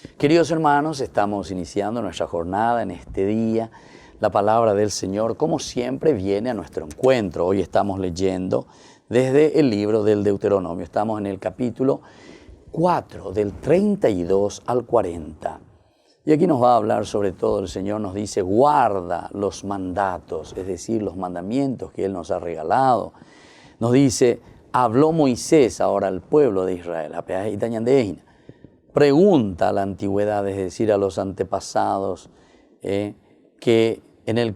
Queridos hermanos, estamos iniciando nuestra jornada en este día. La palabra del Señor, como siempre, viene a nuestro encuentro. Hoy estamos leyendo desde el libro del Deuteronomio. Estamos en el capítulo 4, del 32 al 40. Y aquí nos va a hablar sobre todo, el Señor nos dice, guarda los mandatos, es decir, los mandamientos que Él nos ha regalado. Nos dice, habló Moisés ahora al pueblo de Israel, pregunta a la antigüedad, es decir, a los antepasados, que en el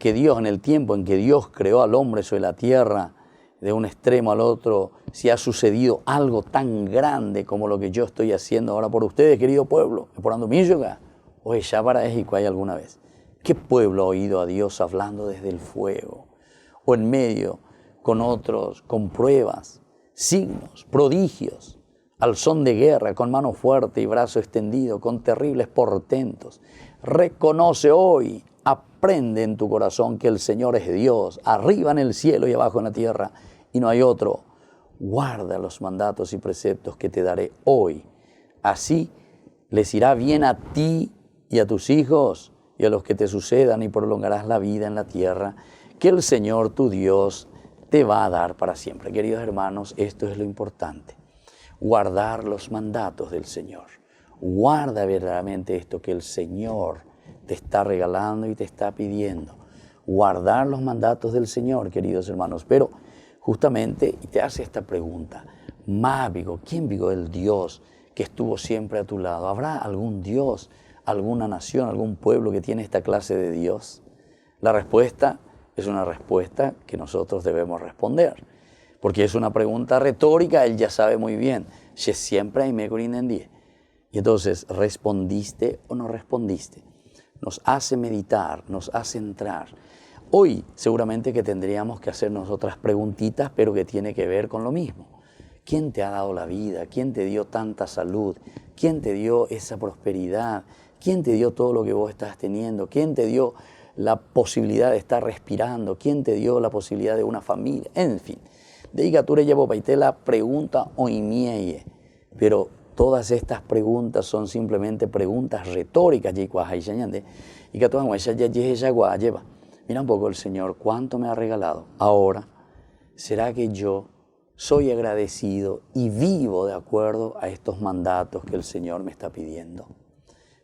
tiempo en que Dios creó al hombre sobre la tierra, de un extremo al otro, si ha sucedido algo tan grande como lo que yo estoy haciendo ahora por ustedes, querido pueblo, por Andumilloga, o ya para México hay alguna vez. ¿Qué pueblo ha oído a Dios hablando desde el fuego? O en medio, con otros, con pruebas, signos, prodigios, al son de guerra, con mano fuerte y brazo extendido, con terribles portentos. Reconoce hoy, aprende en tu corazón que el Señor es Dios, arriba en el cielo y abajo en la tierra, y no hay otro. Guarda los mandatos y preceptos que te daré hoy. Así les irá bien a ti y a tus hijos y a los que te sucedan, y prolongarás la vida en la tierra que el Señor tu Dios te va a dar para siempre. Queridos hermanos, esto es lo importante. Guardar los mandatos del Señor. Guarda verdaderamente esto que el Señor te está regalando y te está pidiendo. Guardar los mandatos del Señor, queridos hermanos. Pero justamente, y te hace esta pregunta, ¿quién vigo el Dios que estuvo siempre a tu lado? ¿Habrá algún Dios, alguna nación, algún pueblo que tiene esta clase de Dios? La respuesta es una respuesta que nosotros debemos responder. Porque es una pregunta retórica, él ya sabe muy bien. Si siempre hay mecorinendie. Y entonces, ¿respondiste o no respondiste? Nos hace meditar, nos hace entrar. Hoy seguramente que tendríamos que hacernos otras preguntitas, pero que tiene que ver con lo mismo. ¿Quién te ha dado la vida? ¿Quién te dio tanta salud? ¿Quién te dio esa prosperidad? ¿Quién te dio todo lo que vos estás teniendo? ¿Quién te dio la posibilidad de estar respirando? ¿Quién te dio la posibilidad de una familia? En fin. De Igature llevo la pregunta oimieye, pero todas estas preguntas son simplemente preguntas retóricas. Mira un poco el Señor, ¿cuánto me ha regalado? Ahora, ¿será que yo soy agradecido y vivo de acuerdo a estos mandatos que el Señor me está pidiendo?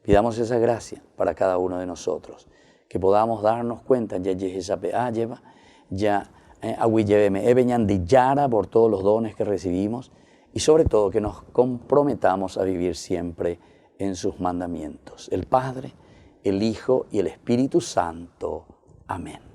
Pidamos esa gracia para cada uno de nosotros, que podamos darnos cuenta, por todos los dones que recibimos, y sobre todo que nos comprometamos a vivir siempre en sus mandamientos. El Padre, el Hijo y el Espíritu Santo. Amén.